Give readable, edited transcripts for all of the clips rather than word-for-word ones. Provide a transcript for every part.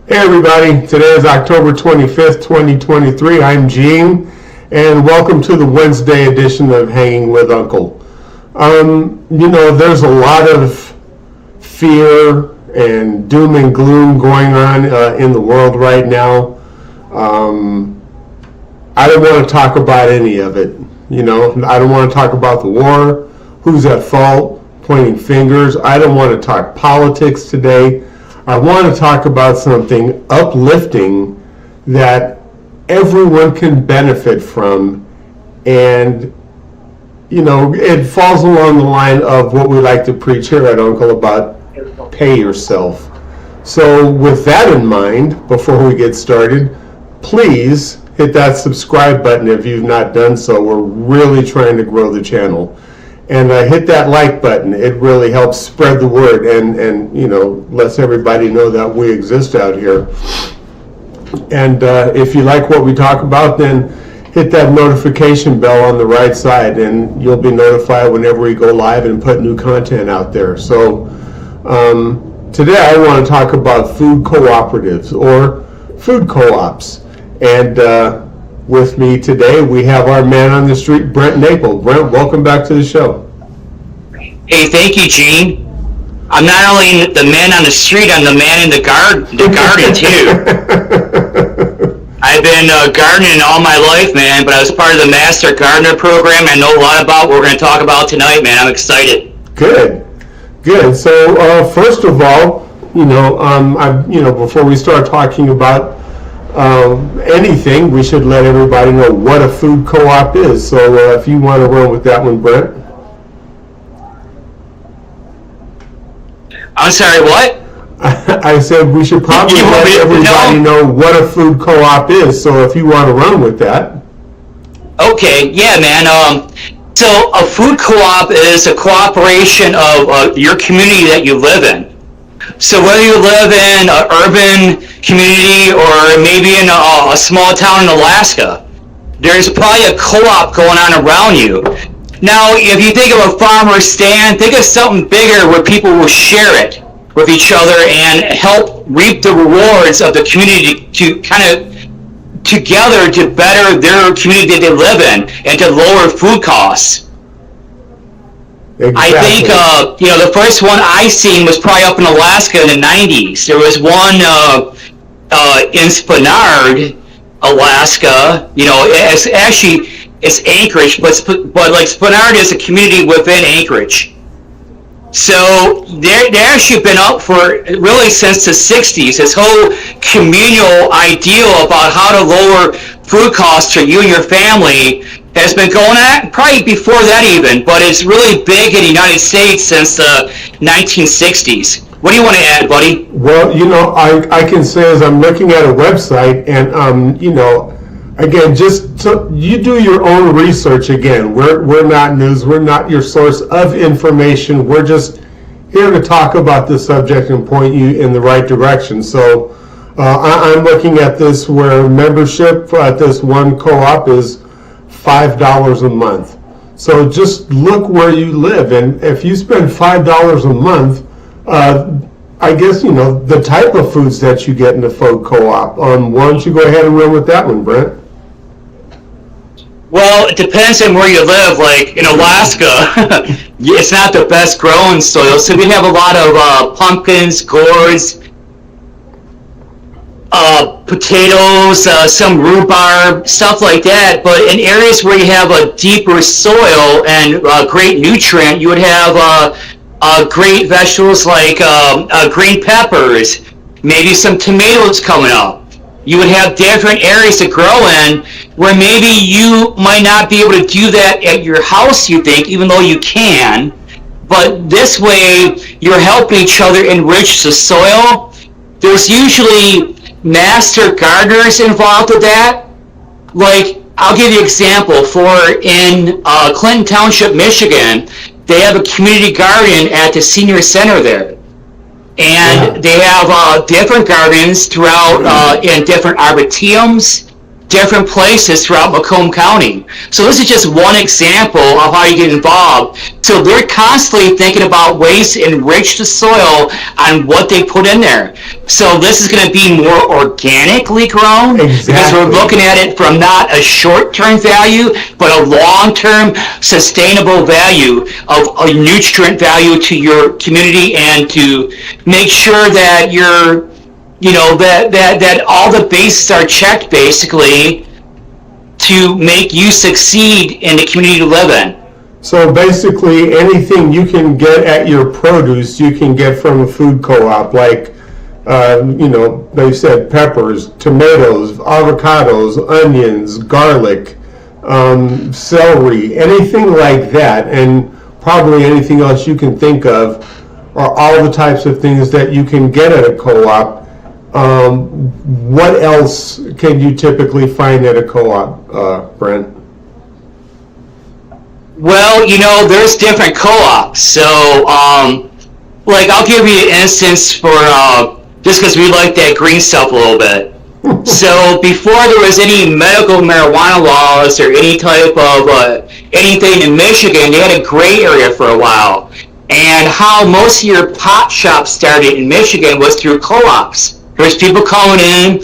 Hey everybody, today is October 25th, 2023. I'm Gene, and welcome to the Wednesday edition of Hanging with Uncle. There's a lot of fear and doom and gloom going on in the world right now. I don't want to talk about any of it. I don't want to talk about the war, who's at fault, pointing fingers. I don't want to talk politics today. I want to talk about something uplifting that everyone can benefit from, and it falls along the line of what we like to preach here at Uncle about pay yourself. So with that in mind, before we get started, please hit that subscribe button if you've not done so. We're really trying to grow the channel. And hit that like button. It really helps spread the word and lets everybody know that we exist out here. And if you like what we talk about, then hit that notification bell on the right side, and you'll be notified whenever we go live and put new content out there. So today I want to talk about food cooperatives or food co-ops. And with me today, we have our man on the street, Brent Naple. Brent, welcome back to the show. Hey, thank you, Gene. I'm not only the man on the street, I'm the man in the garden too. I've been gardening all my life, man, but I was part of the Master Gardener program. I know a lot about what we're going to talk about tonight, man. I'm excited. Good. So first of all, before we start talking about anything, we should let everybody know what a food co-op is. So if you want to run with that one, Brent. I'm sorry, what? I said we should probably let everybody know what a food co-op is. So if you want to run with that. Okay, yeah, man. So a food co-op is a cooperation of your community that you live in. So whether you live in an urban community or maybe in a small town in Alaska, there's probably a co-op going on around you. Now, if you think of a farmer's stand, think of something bigger where people will share it with each other and help reap the rewards of the community to kind of together to better their community that they live in and to lower food costs. Exactly. I think, the first one I seen was probably up in Alaska in the 90s. There was one in Spenard, Alaska. It's Anchorage, but like Spenard is a community within Anchorage. So they've actually been up for really since the 60s. This whole communal ideal about how to lower food costs for you and your family has been going on probably before that even, but it's really big in the United States since the 1960s. What do you want to add, buddy? Well, I can say as I'm looking at a website and, again, you do your own research again. We're not news. We're not your source of information. We're just here to talk about the subject and point you in the right direction. So I'm looking at this where membership at this one co-op is $5 a month. So just look where you live, and if you spend $5 a month, I guess the type of foods that you get in the food co-op. Why don't you go ahead and run with that one, Brent? Well, it depends on where you live. Like in Alaska, it's not the best growing soil, so we have a lot of pumpkins, gourds, potatoes, some rhubarb, stuff like that. But in areas where you have a deeper soil and great nutrient, you would have great vegetables like green peppers, maybe some tomatoes coming up. You would have different areas to grow in where maybe you might not be able to do that at your house, you think, even though you can. But this way, you're helping each other enrich the soil. There's usually master gardeners involved with that. Like, I'll give you an example. In Clinton Township, Michigan, they have a community garden at the senior center there. And they have different gardens throughout in different arboretums, different places throughout Macomb County. So this is just one example of how you get involved. So they're constantly thinking about ways to enrich the soil on what they put in there. So this is going to be more organically grown, because we're looking at it from not a short-term value, but a long-term sustainable value of a nutrient value to your community, and to make sure that you're, that all the bases are checked, basically, to make you succeed in the community you live in. So basically, anything you can get at your produce, you can get from a food co-op, like, they said peppers, tomatoes, avocados, onions, garlic, celery, anything like that, and probably anything else you can think of, are all the types of things that you can get at a co-op. What else can you typically find at a co-op, Brent? Well, there's different co-ops. So, like, I'll give you an instance for, just because we like that green stuff a little bit. So before there was any medical marijuana laws or any type of anything in Michigan, they had a gray area for a while. And how most of your pot shops started in Michigan was through co-ops. There's people calling in,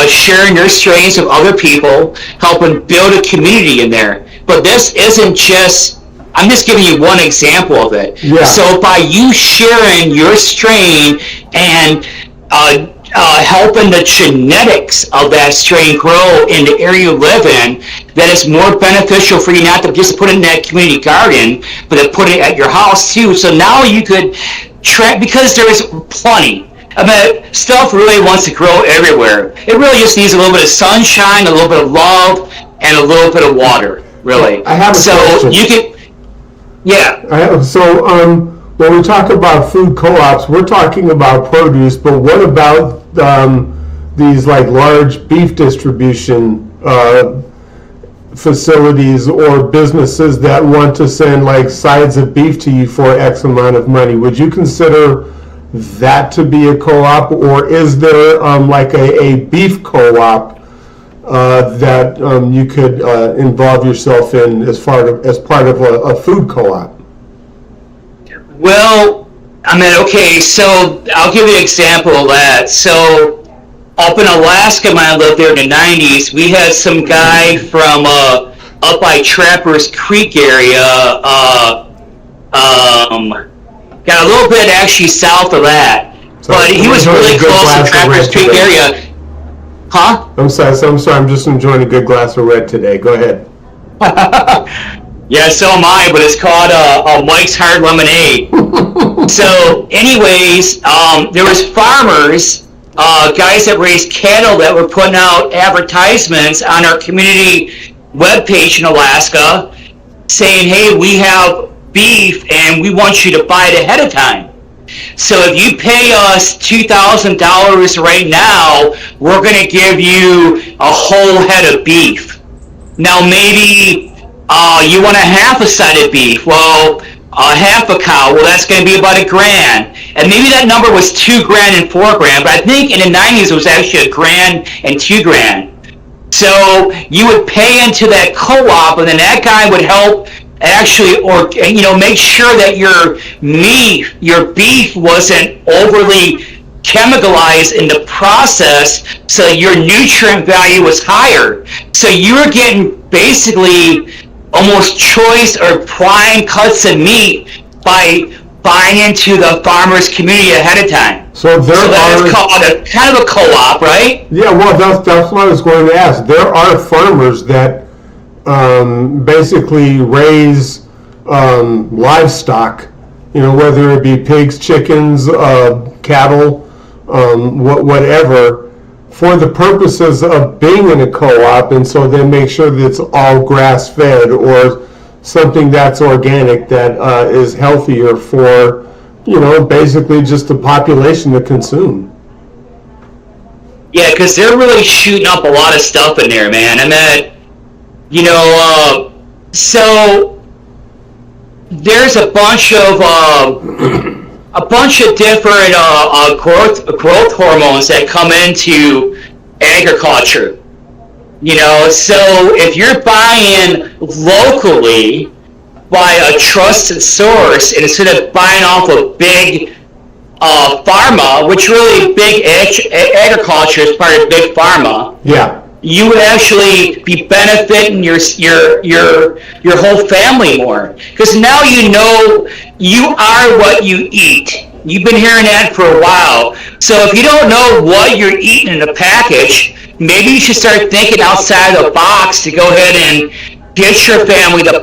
sharing their strains with other people, helping build a community in there. But this isn't just, I'm just giving you one example of it. Yeah. So by you sharing your strain and helping the genetics of that strain grow in the area you live in, that is more beneficial for you not to just put it in that community garden, but to put it at your house too. So now you could because there is plenty. I mean, stuff really wants to grow everywhere. It really just needs a little bit of sunshine, a little bit of love, and a little bit of water, really. I have a question. You can, yeah. When we talk about food co-ops, we're talking about produce, but what about these like large beef distribution facilities or businesses that want to send like sides of beef to you for X amount of money? Would you consider that to be a co-op, or is there like a beef co-op that you could involve yourself in as part of a food co-op? Well, I mean, okay, so I'll give you an example of that. So up in Alaska, when I lived there in the 90s, we had some guy from up by Trappers Creek area, got a little bit actually south of that, but he was really close to Trappers Creek area. Huh? I'm sorry, I'm just enjoying a good glass of red today. Go ahead. Yeah, so am I, but it's called Mike's Hard Lemonade. So, anyways, there was farmers, guys that raised cattle, that were putting out advertisements on our community webpage in Alaska, saying, hey, we have beef and we want you to buy it ahead of time. So if you pay us $2,000 right now, we're going to give you a whole head of beef. Now maybe you want a half a side of beef. Well, a half a cow, well, that's going to be about $1,000. And maybe that number was $2,000 and $4,000, but I think in the 90s it was actually $1,000 and $2,000. So you would pay into that co-op, and then that guy would help actually, or make sure that your beef wasn't overly chemicalized in the process, so your nutrient value was higher. So you were getting basically almost choice or prime cuts of meat by buying into the farmer's community ahead of time. So that is called kind of a co-op, right? Yeah, well, that's what I was going to ask. There are farmers that basically raise livestock, whether it be pigs, chickens, cattle, whatever, for the purposes of being in a co-op, and so they make sure that it's all grass-fed or something that's organic, that is healthier for, basically just the population to consume. Yeah, because they're really shooting up a lot of stuff in there, man. I mean, so there's a bunch of different growth hormones that come into agriculture. So if you're buying locally by a trusted source, and instead of buying off a big pharma, which really big agriculture is part of big pharma, Yeah. you would actually be benefiting your whole family more, because now you are what you eat. You've been hearing that for a while. So if you don't know what you're eating in a package, maybe you should start thinking outside the box to go ahead and get your family the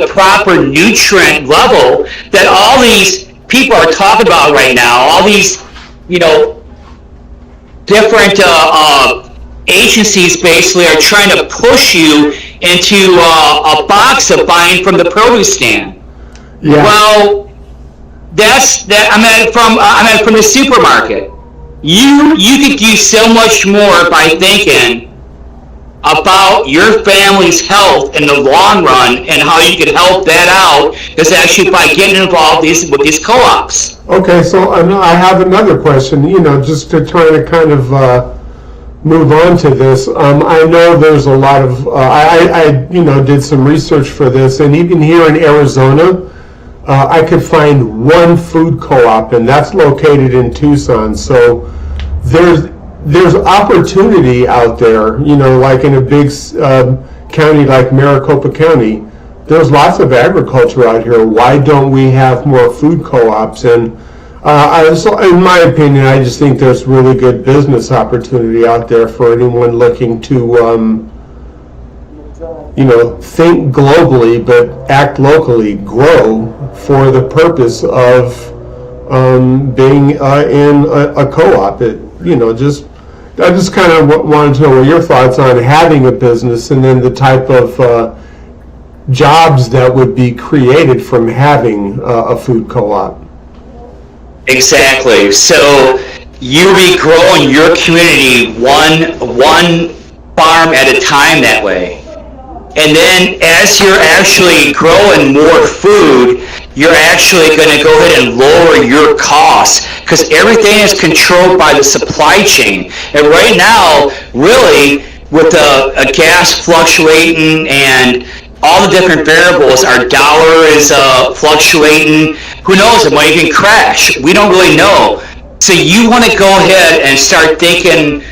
proper nutrient level that all these people are talking about right now. All these, different agencies basically are trying to push you into a box of buying from the produce stand. Yeah. Well, that's that. I mean from the supermarket. You could do so much more by thinking about your family's health in the long run, and how you could help that out is actually by getting involved with these co-ops. Okay, so I have another question, just to try to kind of move on to this. I know there's a lot of, I did some research for this, and even here in Arizona, I could find one food co-op, and that's located in Tucson. So there's opportunity out there, like in a big county like Maricopa County. There's lots of agriculture out here. Why don't we have more food co-ops? And so in my opinion, I just think there's really good business opportunity out there for anyone looking to, think globally but act locally, grow for the purpose of being in a co-op. I just kind of wanted to know what your thoughts on having a business, and then the type of jobs that would be created from having a food co-op. Exactly. So you be growing your community one farm at a time that way. And then as you're actually growing more food, you're actually going to go ahead and lower your costs, because everything is controlled by the supply chain. And right now, really, with the gas fluctuating and all the different variables, our dollar is fluctuating. Who knows? It might even crash. We don't really know. So you want to go ahead and start thinking,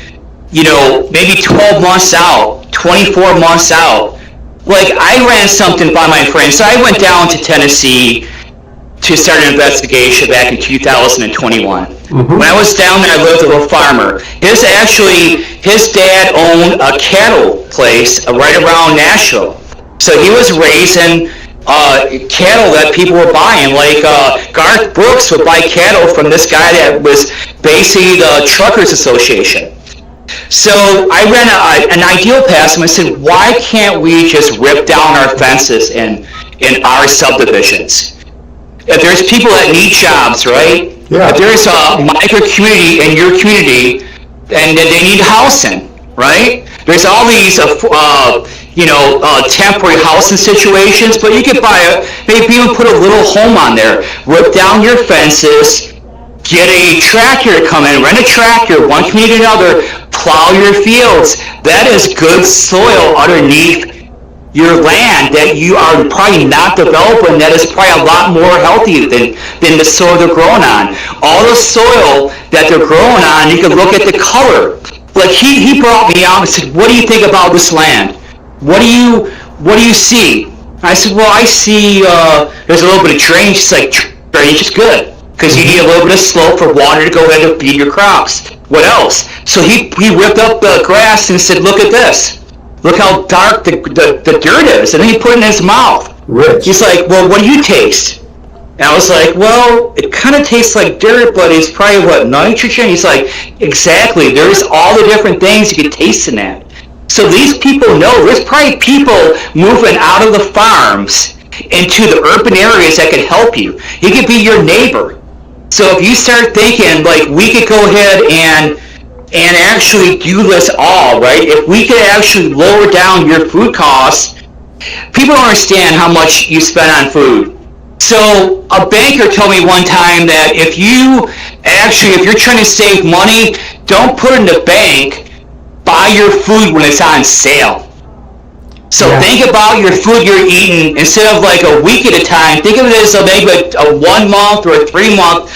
maybe 12 months out, 24 months out. Like, I ran something by my friend. So I went down to Tennessee to start an investigation back in 2021. Mm-hmm. When I was down there, I lived with a farmer. His dad owned a cattle place right around Nashville. So he was raising cattle that people were buying. Like Garth Brooks would buy cattle from this guy that was basically the Truckers Association. So I ran an ideal past him and said, why can't we just rip down our fences in our subdivisions? If there's people that need jobs, right? Yeah. If there's a micro community in your community and they need housing, right? There's all these temporary housing situations, but you could maybe even put a little home on there, rip down your fences, get a tractor to come in, rent a tractor, one community to another, plow your fields. That is good soil underneath your land that you are probably not developing, that is probably a lot more healthy than the soil they're growing on. All the soil that they're growing on, you can look at the color. Like he brought me out and said, what do you think about this land? What do you see? I said, well, I see there's a little bit of drainage. It's like, drainage is good, because you need a little bit of slope for water to go ahead and feed your crops. What else? So he ripped up the grass and said, look at this. Look how dark the dirt is. And then he put it in his mouth. Rich. He's like, well, what do you taste? And I was like, well, it kind of tastes like dirt, but it's probably, nitrogen? He's like, exactly. There's all the different things you could taste in that. So these people know. There's probably people moving out of the farms into the urban areas that could help you. He could be your neighbor. So if you start thinking, like, we could go ahead and actually do this all, right? If we could actually lower down your food costs, people don't understand how much you spend on food. So a banker told me one time that if you're trying to save money, don't put it in the bank, buy your food when it's on sale. So think about your food you're eating instead of like a week at a time. Think of it as maybe a 1 month or a 3 month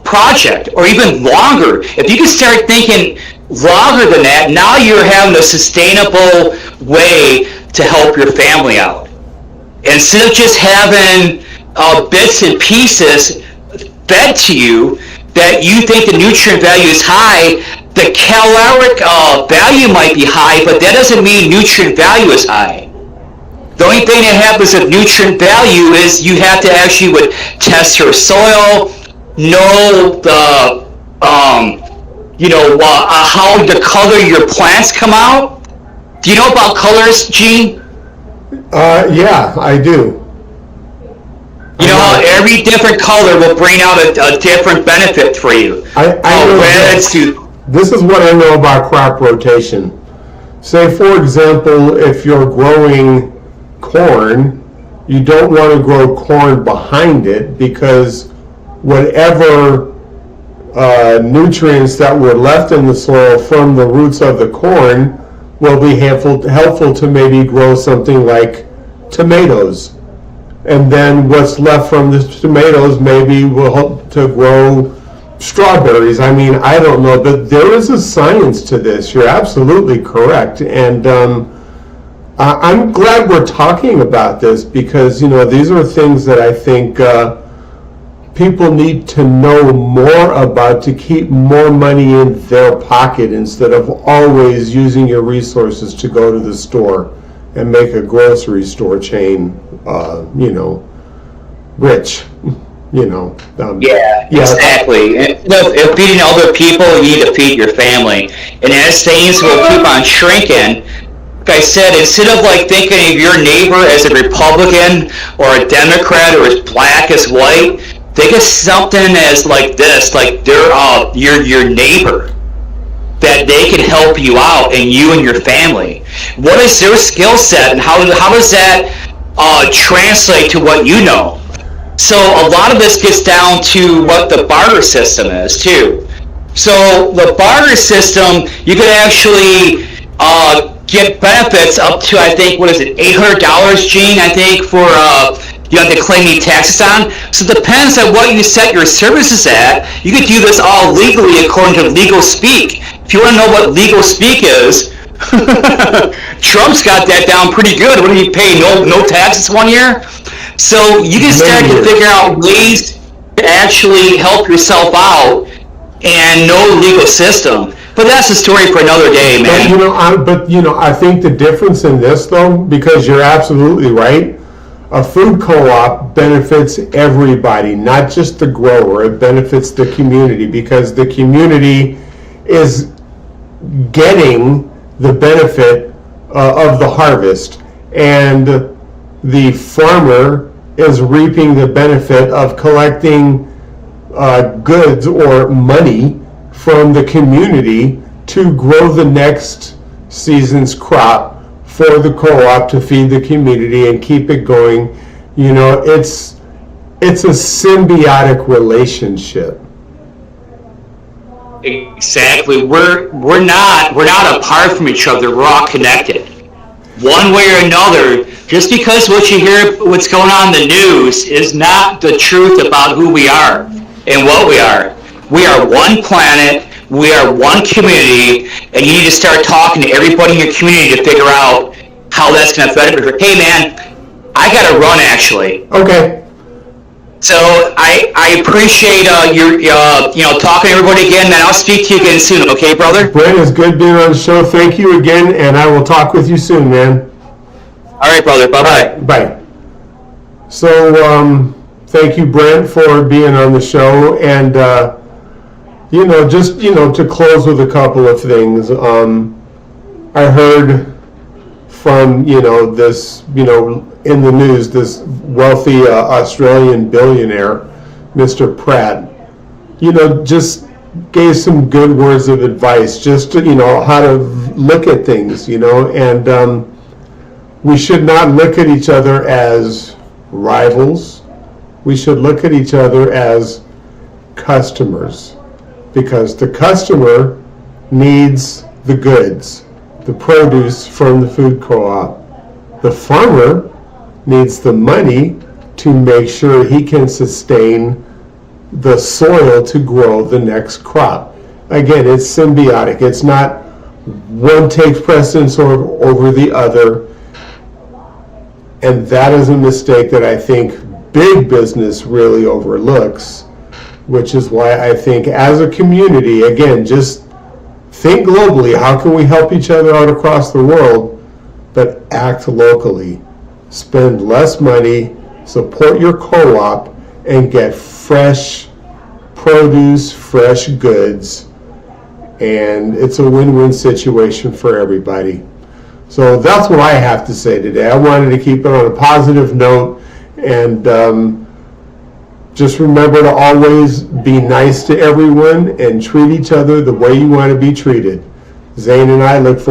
project, or even longer. If you can start thinking longer than that, now you're having a sustainable way to help your family out. Instead of just having bits and pieces fed to you that you think the nutrient value is high, the caloric value might be high, but that doesn't mean nutrient value is high. The only thing that happens with nutrient value is you have to actually test your soil, know the how the color your plants come out. Do you know about colors, Gene? Yeah, I do. You know how every different color will bring out a different benefit for you. I know this is what I know about crop rotation. Say, for example, if you're growing corn, you don't want to grow corn behind it, because whatever nutrients that were left in the soil from the roots of the corn will be helpful to maybe grow something like tomatoes. And then what's left from the tomatoes maybe will help to grow strawberries. I mean, I don't know, but there is a science to this. You're absolutely correct. And I'm glad we're talking about this, because, these are things that I think people need to know more about to keep more money in their pocket, instead of always using your resources to go to the store and make a grocery store chain, rich. Exactly. If feeding other people, you need to feed your family. And as things will keep on shrinking, like I said, instead of like thinking of your neighbor as a Republican or a Democrat, or as black as white, think of something as like this, like they're your neighbor, that they can help you out, and you and your family. What is their skill set, and how does that translate to what you know? So a lot of this gets down to what the barter system is too. So the barter system, you can actually get benefits up to, I think, what is it, $800, Gene, I think, for you have to claim any taxes on. So it depends on what you set your services at. You could do this all legally according to legal speak. If you want to know what legal speak is, Trump's got that down pretty good. What did he pay? No taxes 1 year? So you can start to figure out ways to actually help yourself out and know the legal system. But that's a story for another day, man. I think the difference in this, though, because you're absolutely right, a food co-op benefits everybody, not just the grower. It benefits the community, because the community is getting the benefit of the harvest, and the farmer is reaping the benefit of collecting goods or money from the community to grow the next season's crop for the co-op to feed the community and keep it going. It's a symbiotic relationship. Exactly. We're not apart from each other. We're all connected, one way or another. Just because what you hear, what's going on in the news, is not the truth about who we are and what we are. We are one planet. We are one community, and you need to start talking to everybody in your community to figure out how that's going to affect it. Hey, man, I got to run, actually. Okay. So I appreciate your talking to everybody again, man. I'll speak to you again soon, okay, brother? Brent, it's good being on the show. Thank you again, and I will talk with you soon, man. All right, brother. Bye-bye. Bye. So, thank you, Brent, for being on the show. And, to close with a couple of things. I heard from, this, in the news, this wealthy Australian billionaire, Mr. Pratt, just gave some good words of advice, just to, how to look at things, and we should not look at each other as rivals. We should look at each other as customers, because the customer needs the goods, the produce from the food co-op. The farmer needs the money to make sure he can sustain the soil to grow the next crop. Again, it's symbiotic. It's not one takes precedence over the other. And that is a mistake that I think big business really overlooks, which is why I think as a community, again, just think globally. How can we help each other out across the world, but act locally? Spend less money, support your co-op, and get fresh produce, fresh goods, and it's a win-win situation for everybody. So that's what I have to say today. I wanted to keep it on a positive note, and just remember to always be nice to everyone and treat each other the way you want to be treated. Zane and I look forward